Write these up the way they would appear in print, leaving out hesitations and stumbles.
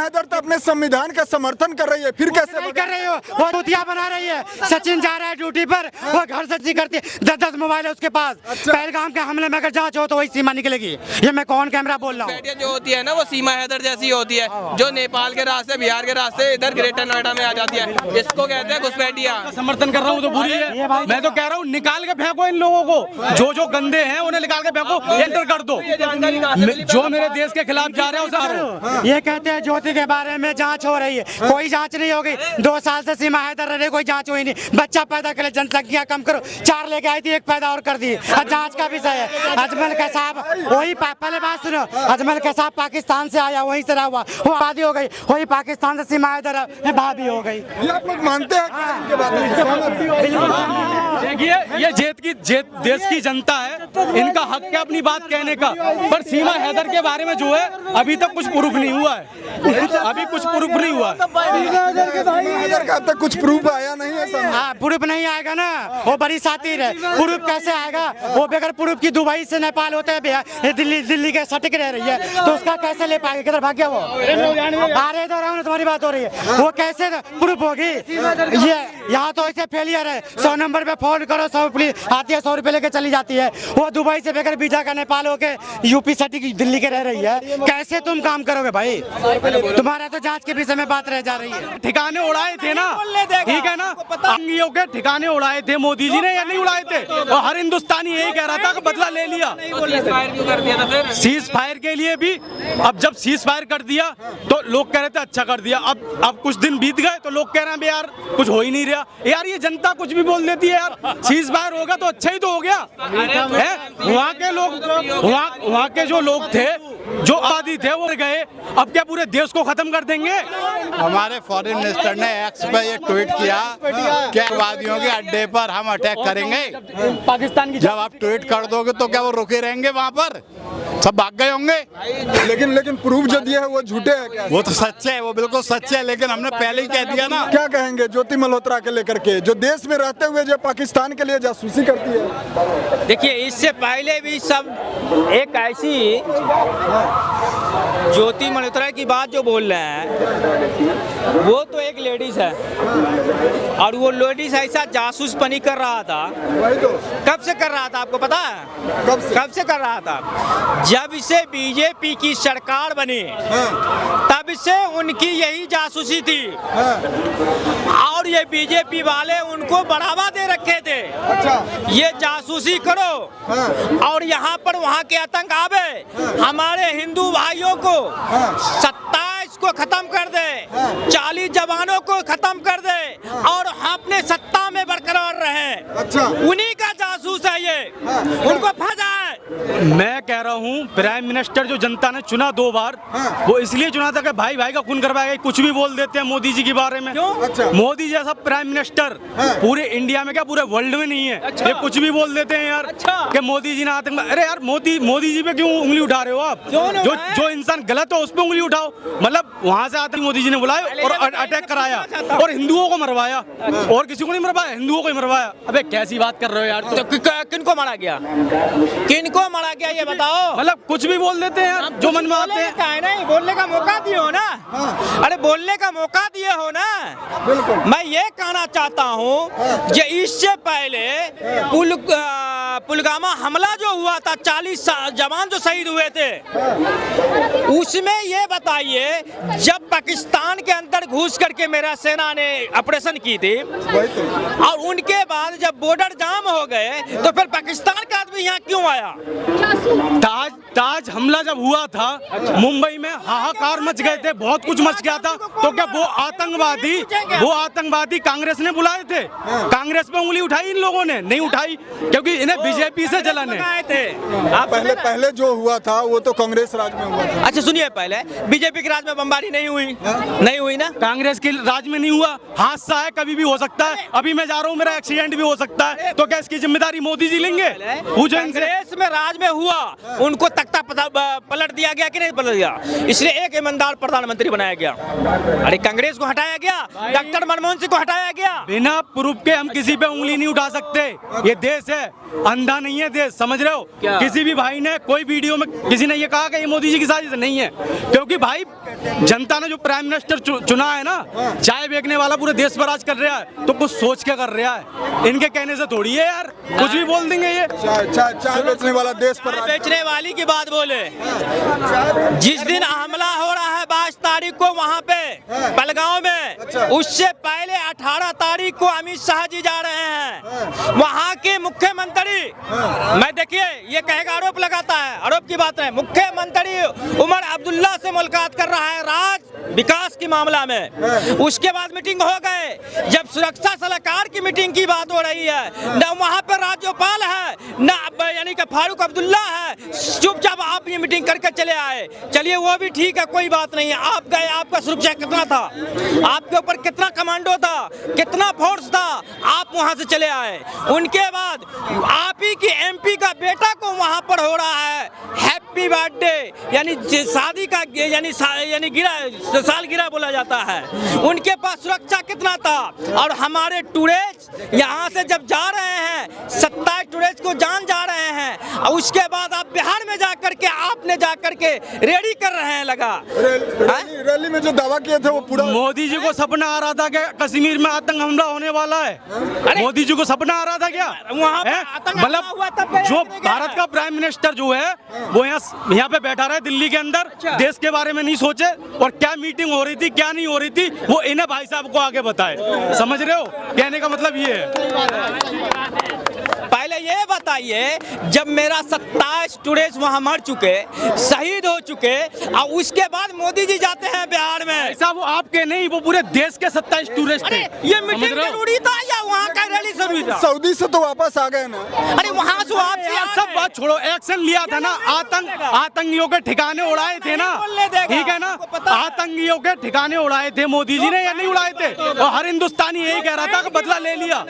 हैदर तो अपने संविधान का समर्थन कर रही है, फिर कैसे नहीं कर रही हो? वो दूतिया बना रही है। सचिन जा रहा है ड्यूटी पर, वो घर से जी करती है, 10-10 मोबाइल है उसके पास। पहलगाम के हमले में अगर जांच हो तो वही सीमा निकलेगी। ये मैं कौन कैमरा बोल रहा हूँ? जो होती है ना वो सीमा हैदर जैसी होती है, जो नेपाल के रास्ते, बिहार के रास्ते इधर ग्रेटर नोएडा में आ जाती है। इसको कहते हैं घुसपैठिया। समर्थन कर रहा हूँ तो बुरी है। मैं तो कह रहा हूँ निकाल के फेंको इन लोगों को, जो गंदे हैं उन्हें निकाल के फेंको, एंटर कर दो। जो मेरे देश के खिलाफ जा रहे हैं उसे। ये कहते हैं ज्योति के बारे में जांच हो रही है, कोई जांच नहीं होगी। 2 साल से सीमा हैदर रहे, कोई जांच हुई नहीं। बच्चा पैदा करे, जनसंख्या कम करो, 4 लेके आई थी, 1 पैदा और कर दी। जांच का विषय है। अजमल कैसाब वही, पहले बात सुनो, अजमल कैसाब पाकिस्तान से आया, वहीं से रहा हुआ, वो आबादी हो गई, वही पाकिस्तान से सीमा हैदर भाभी हो गई। ये आप लोग मानते हैं देखिए, ये देश की जनता है, इनका हक है अपनी बात कहने का। पर सीमा हैदर के बारे में जो है अभी तक कुछ प्रूफ नहीं हुआ है, अभी कुछ प्रूफ नहीं हुआ हैदर का अब तक कुछ प्रूफ आया नहीं है। हाँ, प्रूफ नहीं आएगा ना, वो बड़ी सातिर है। प्रूफ कैसे आएगा? वो बगैर प्रूफ की दुबई से नेपाल होते हैं, दिल्ली के सटक रह रही है, तो उसका कैसे ले पाएगा? किधर भाग गया वो? अरे इधर तुम्हारी बात हो रही है, वो कैसे प्रूफ होगी? ये यहाँ तो ऐसे फेलियर है, 100 नंबर पे फोन करो, 100 पुलिस आती है, 100 रुपए लेके चली जाती है। वो दुबई से बगैर वीजा का नेपाल होके यूपी सटी दिल्ली के रह रही है, कैसे तुम काम करोगे भाई? तुम्हारा तो जांच के विषय में बात रह जा रही है। ठिकाने उड़ाए थे ना, ठीक है ना, अंगियों के ठिकाने उड़ाए थे मोदी जी ने या नहीं उड़ाए थे? और हर हिंदुस्तानी यही कह रहा था कि बदला ले लिया। सीज फायर के लिए भी अब जब सीज फायर कर दिया तो लोग कह रहे थे अच्छा कर दिया, अब कुछ दिन बीत गए तो लोग कह रहे हैं यार कुछ हो ही नहीं रहा। यार ये जनता कुछ भी बोल देती है यार, सीज फायर होगा तो अच्छा ही तो हो गया है। वहाँ के लोग, वहाँ के जो लोग थे, जो आबादी थे, वो गए, अब क्या पूरे देश को खत्म कर देंगे? हमारे फॉरेन मिनिस्टर ने एक्स पे ये ट्वीट किया कि आतंकवादियों के अड्डे पर हम अटैक करेंगे। पाकिस्तान की जब आप ट्वीट कर दोगे तो क्या वो रुके रहेंगे? वहाँ पर सब भाग गए होंगे। लेकिन प्रूफ जो दिया है वो झूठे है क्या? वो तो सच्चे है, वो बिल्कुल सच्चे है, लेकिन हमने पहले ही कह दिया ना। क्या कहेंगे ज्योति मल्होत्रा के लेकर के, जो देश में रहते हुए जो पाकिस्तान के लिए जासूसी करती है? देखिए, इससे पहले भी सब एक ऐसी ज्योति मल्होत्रा की बात जो बोल रहे हैं, वो तो एक लेडीज है, और वो लेडीज ऐसा जासूसपनी कर रहा था। कब से कर रहा था आपको पता है? कब से कर रहा था? जब से बीजेपी की सरकार बनी, तब से उनकी यही जासूसी थी। और ये बीजेपी वाले उनको बढ़ावा दे रखे थे। ये जासूसी करो और यहाँ पर वहाँ के आतंक आवे, हमारे हिंदू भाइयों को 27 को खत्म कर दे, 40 जवानों को खत्म कर दे, और अपने सत्ता में बरकरार रहे। उन्हीं का जासूस है ये, उनको फंसाए। मैं कह रहा हूँ प्राइम मिनिस्टर जो जनता ने चुना 2 बार, वो इसलिए चुना था कि भाई भाई का खून करवाएगा। कुछ भी बोल देते हैं मोदी जी के बारे में। मोदी जैसा प्राइम मिनिस्टर पूरे इंडिया में क्या पूरे वर्ल्ड में नहीं है। ये कुछ भी बोल देते हैं यार कि मोदी जी ने आतंक। अरे यार मोदी जी पे क्यों उंगली उठा रहे हो आप? जो इंसान गलत है उस पे उंगली उठाओ। मतलब वहाँ से आतंक मोदी जी ने बुलाया और अटैक कराया और हिंदुओं को मरवाया, और किसी को नहीं मरवाया, हिंदुओं को ही मरवाया। अबे कैसी बात कर रहे हो यार? तो किनको मारा गया, किनको मारा गया ये बताओ। मतलब कुछ भी बोल देते हैं यार, जो मन में आते हैं। नहीं, बोलने का मौका दिए हो ना। अरे बोलने का मौका दिए हो ना। मैं ये कहना चाहता हूँ कि इससे पहले पुलवामा हमला जो हुआ था, 40 जवान जो शहीद हुए थे, उसमें ये बताइए, जब पाकिस्तान के अंदर घुस करके मेरा सेना ने ऑपरेशन की थी, और उनके बाद जब बॉर्डर जाम हो गए, तो फिर पाकिस्तान का आदमी यहाँ क्यों आया? ताज हमला जब हुआ था मुंबई में, हाहाकार मच गए थे, बहुत कुछ मच गया था। तो क्या वो आतंकवादी कांग्रेस ने बुलाए थे? कांग्रेस पे उंगली उठाई इन लोगों ने? नहीं उठाई, क्योंकि इन्हें बीजेपी से जलन है। पहले जो हुआ था वो तो कांग्रेस राज में हुआ था। अच्छा सुनिए, पहले बीजेपी के राज में बमबारी नहीं हुई? नहीं हुई ना। कांग्रेस के राज में नहीं हुआ। हादसा है, कभी भी हो सकता है। अभी मैं जा रहा हूँ, मेरा एक्सीडेंट भी हो सकता है, तो क्या इसकी जिम्मेदारी मोदी जी लेंगे? कांग्रेस में राज में हुआ, उनको तख्ता पलट दिया गया कि नहीं पलट दिया? इसलिए एक ईमानदार प्रधानमंत्री बनाया गया। अरे कांग्रेस को हटाया गया, डॉक्टर मनमोहन सिंह को हटाया गया। बिना प्रूफ के हम किसी पे उंगली नहीं उठा सकते। ये देश है, अंधा नहीं है देश, समझ रहे हो? किसी भी भाई ने कोई वीडियो में किसी ने ये कहा कि ये मोदी जी की साजिश नहीं है, क्योंकि भाई जनता ने जो प्राइम मिनिस्टर चुना है ना, चाय बेचने वाला पूरे देश पर राज कर रहा है, तो कुछ सोच के कर रहा है, इनके कहने से थोड़ी है यार, कुछ भी बोल देंगे ये। चाय बेचने वाला देश पर बेचने वाली की बात बोले, जिस दिन हमला हो रहा है 22 तारीख को वहाँ पे पलगांव में, उससे पहले 18 तारीख को अमित शाह जी जा रहे हैं वहाँ के मुख्यमंत्री। मैं देखिए ये कहेगा आरोप लगाता है, आरोप की बात है, मुख्यमंत्री उमर अब्दुल्ला से मुलाकात कर रहा है राज विकास के मामला में। उसके बाद मीटिंग हो गए, जब सुरक्षा सलाहकार की मीटिंग की बात हो रही है, न वहाँ पर राज्यपाल है न यानी कि फारूक अब्दुल्ला है, चुपचाप आप ये मीटिंग करके चले आए। चलिए वो भी ठीक है, कोई बात नहीं है, आप गए, आपका सुरक्षा कितना था, आपके ऊपर कितना कमांडो था, कितना फोर्स था, आप वहां से चले आए। उनके बाद आप ही की एमपी का बेटा को वहां पर हो रहा है हैप्पी बर्थडे, यानी शादी का यानी सालगिरह बोला जाता है। उनके पास सुरक्षा कितना था, और हमारे टूरिस्ट यहाँ से जब जा रहे हैं 27 टूरिस्ट को जान जा रहे हैं, और उसके बाद आप बिहार में जाकर के आपने जाकर के रेडी कर रहे हैं लगा रैली में जो दावा किए थे वो पूरा। मोदी जी को सपना आ रहा था कि कश्मीर में आतंक हमला होने वाला है, मोदी जी को सपना आ रहा था क्या? वहाँ पे आतंक हमला हुआ तब मतलब जो भारत का प्राइम मिनिस्टर जो है वो यहाँ पे बैठा रहा है दिल्ली के अंदर, देश के बारे में नहीं सोचे, और क्या मीटिंग हो रही थी क्या नहीं हो रही थी वो इन्हें भाई साहब को आगे बताए, समझ रहे हो? कहने का मतलब ये है। पहले ये बताइए, जब मेरा 27 टूरिस्ट वहाँ मर चुके, शहीद हो चुके, और उसके बाद मोदी जी जाते हैं बिहार में। ऐसा वो आपके नहीं, वो पूरे देश के 27 टूरिस्ट थे। ये मीटिंग जरूरी था या वहाँ का रैली जरूरी था? सऊदी से तो वापस आ गए ना। अरे वहाँ से वापस सब बात छोड़ो, एक्शन लिया था ना, आतंकियों के ठिकाने उड़ाए थे ना, ठीक है ना? आतंकियों के ठिकाने उड़ाए थे मोदी जी ने या नहीं उड़ाए थे? और हर हिंदुस्तानी यही कह रहा था कि बदला ले लिया।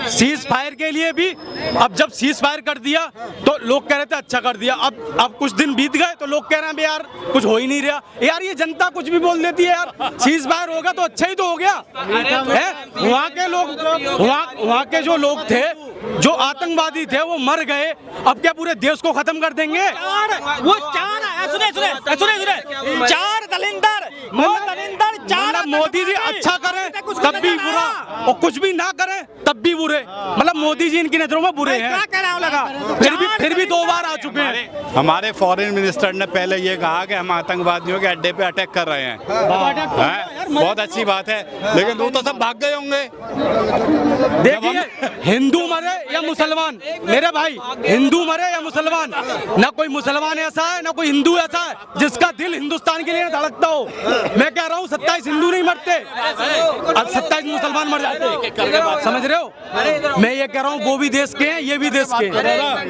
सीज फायर के लिए भी अब जब सीज फायर कर दिया तो लोग कह रहे थे अच्छा कर दिया, अब कुछ दिन बीत गए तो लोग कह रहे हैं यार कुछ हो ही नहीं रहा। यार ये जनता कुछ भी बोल देती है यार, सीज फायर होगा तो अच्छा ही तो हो गया है। वहाँ के लोग, वहाँ के जो लोग थे, जो आतंकवादी थे, वो मर गए, अब क्या पूरे देश को खत्म कर देंगे? चार दलिंदर, मोदी जी अच्छा करें तब भी बुरा, और कुछ भी ना करें तब भी बुरे, मतलब मोदी जी इनकी नजरों में बुरे हैं। फिर भी 2 बार आ चुके हैं। हमारे फॉरेन मिनिस्टर ने पहले ये कहा कि हम आतंकवादियों के अड्डे पे अटैक कर रहे हैं, बहुत अच्छी बात है, लेकिन वो तो सब भाग गए होंगे। देखिए हिंदू मरे या मुसलमान, मेरे भाई हिंदू मरे या मुसलमान, ना कोई मुसलमान ऐसा है ना कोई हिंदू ऐसा है जिसका दिल हिंदुस्तान के लिए धड़कता हो। मैं कह रहा हूँ 27 हिंदू नहीं मरते, 27 मुसलमान मर जाते, समझ रहे हो? मैं ये कह रहा हूँ वो भी देश के हैं, ये भी देश के हैं।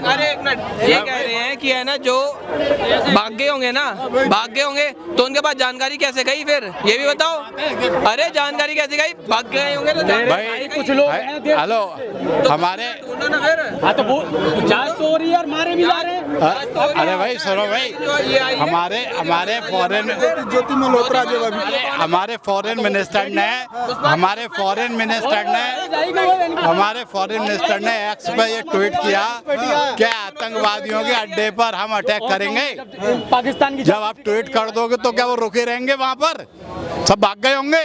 अरे एक मिनट, ये कह रहे हैं कि है ना जो भाग गए होंगे ना, भाग गए होंगे तो उनके पास जानकारी कैसे गई, फिर ये भी बताओ। अरे जानकारी कैसे गई, भाग गए होंगे तो भाई कुछ लोग हेलो हमारे तो वो जांच तो हो रही है और मारे भी जा रहे हैं। अरे भाई सुनो भाई, हमारे फॉरेन ज्योति मल्होत्रा जो अभी हमारे फॉरेन मिनिस्टर ने एक्स पे ये ट्वीट किया कि आतंकवादियों के अड्डे पर हम अटैक करेंगे। पाकिस्तान की जब आप ट्वीट कर दोगे तो क्या वो रुके रहेंगे वहाँ पर? सब भाग गए होंगे।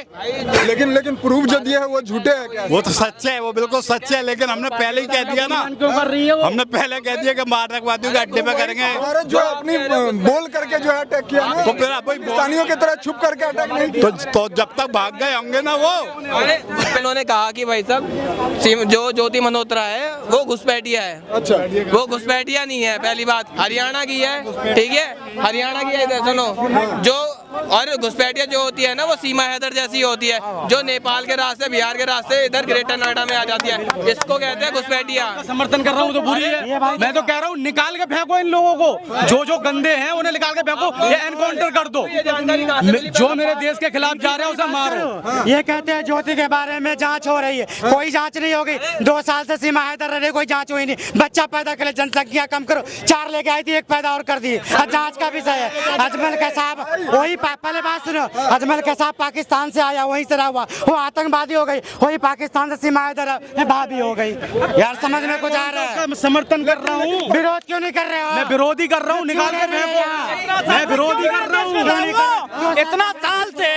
लेकिन प्रूफ जो दिए है वो झूठे है क्या? वो तो सच्चे है, वो बिल्कुल सच्चे है, लेकिन हमने पहले ही कह दिया ना, हमने पहले कह दिया कि आतंकवादियों के अड्डे पे करेंगे। भारत जो अपनी बोल करके जो है अटैक किया ना, तो फिर पाकिस्तानियों की तरह छुप करके अटैक नहीं किया। तो जब तक भाग गए होंगे ना वो। अरे उन्होंने कहा कि भाई साहब जो ज्योति मल्होत्रा है वो घुसपैठिया है। अच्छा, वो घुसपैठिया नहीं है, पहली बात हरियाणा की है, ठीक है, हरियाणा की है। इधर सुनो, जो और घुसपैठिया जो होती है ना वो सीमा हैदर जैसी होती है, जो नेपाल के रास्ते बिहार के रास्ते इधर ग्रेटर नोएडा में आ जाती है, इसको कहते हैं घुसपैठिया। समर्थन कर रहा हूँ तो बुरी है, मैं तो कह रहा हूँ निकाल के फेंको इन लोगों को, जो गंदे हैं उन्हें निकाल के फेंको, ये एनकाउंटर कर दो। जो मेरे देश के खिलाफ जा रहे हैं उसे मारो। ये कहते हैं ज्योति के बारे में जांच हो रही है, कोई जांच नहीं होगी। 2 साल से सीमा हैदर रह रहे, कोई जांच हुई नहीं। बच्चा पैदा करे, जनसंख्या कम करो, 4 लेके आई थी, 1 पैदा और कर दी। जांच का विषय है। अजमल का साहब वही पहले बात सुनो, अजमल कसाब पाकिस्तान से आया, वहीं से रहा हुआ, वो आतंकवादी हो गई, वही पाकिस्तान से सीमा इधर भाभी हो गई। यार समझ में कुछ आ रहा है? मैं समर्थन कर रहा हूँ। विरोध क्यों नहीं कर रहे हो? मैं विरोधी कर रहा हूँ, निकाल के फेंको। मैं विरोधी कर रहा हूँ। इतना साल से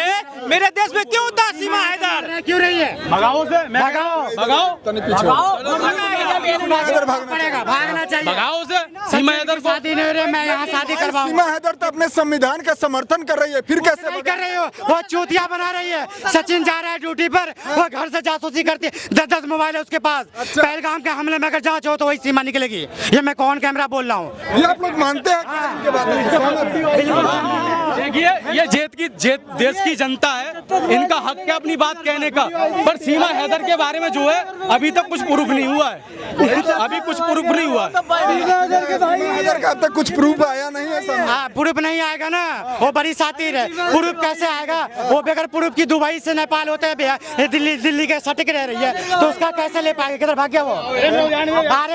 मेरे देश में क्यों था सीमा हैदर? क्यों रही है? भगाओ से, भगाओ, भगाओ, पड़ेगा, भागना चाहिए। भगाओ से सीमा हैदर को। शादी नहीं हो रही, मैं यहाँ शादी करवाऊँ। सीमा हैदर तो अपने संविधान का समर्थन कर रही है, फिर कैसे नहीं कर रही हो? वो चूतिया बना रही है। सचिन जा रहा है ड्यूटी पर, वो घर से जासूसी करती है, 10-10 मोबाइल है उसके पास। पहलगाम के हमले में अगर जांच हो तो वही सीमा निकलेगी। ये मैं कौन कैमरा बोल रहा हूँ? ये आप लोग मानते हैं क्या इनके बात में? देखिए, ये देश की जनता है, इनका हक है अपनी बात कहने का। पर सीमा हैदर के बारे में जो है अभी तक कुछ प्रूफ नहीं हुआ है, अभी कुछ प्रूफ नहीं हुआ है। हैदर का अब तक कुछ प्रूफ आया नहीं है सामने। हाँ, प्रूफ नहीं आएगा ना, वो बड़ी सातिर है। प्रूफ कैसे आएगा? वो बगैर प्रूफ की दुबई से नेपाल होते हैं, दिल्ली के सटक रह रही है, तो उसका कैसे ले पाएगा? किधर भाग गया वो? अरे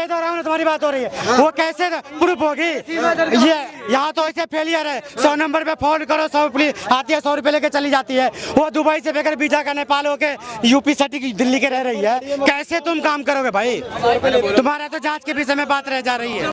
इधर आओ ना, तुम्हारी बात हो रही है। वो कैसे प्रूफ होगी? ये यहाँ तो ऐसे फेलियर है, 100 नंबर पे फोन करो, 100 पुलिस आती है, 100 रुपए लेके चली जाती है। वो दुबई से बगैर वीजा का नेपाल होके यूपी सटक दिल्ली के रह रही है, कैसे तुम काम करोगे भाई? तुम्हारा तो जांच के विषय में बात रह जा रही है।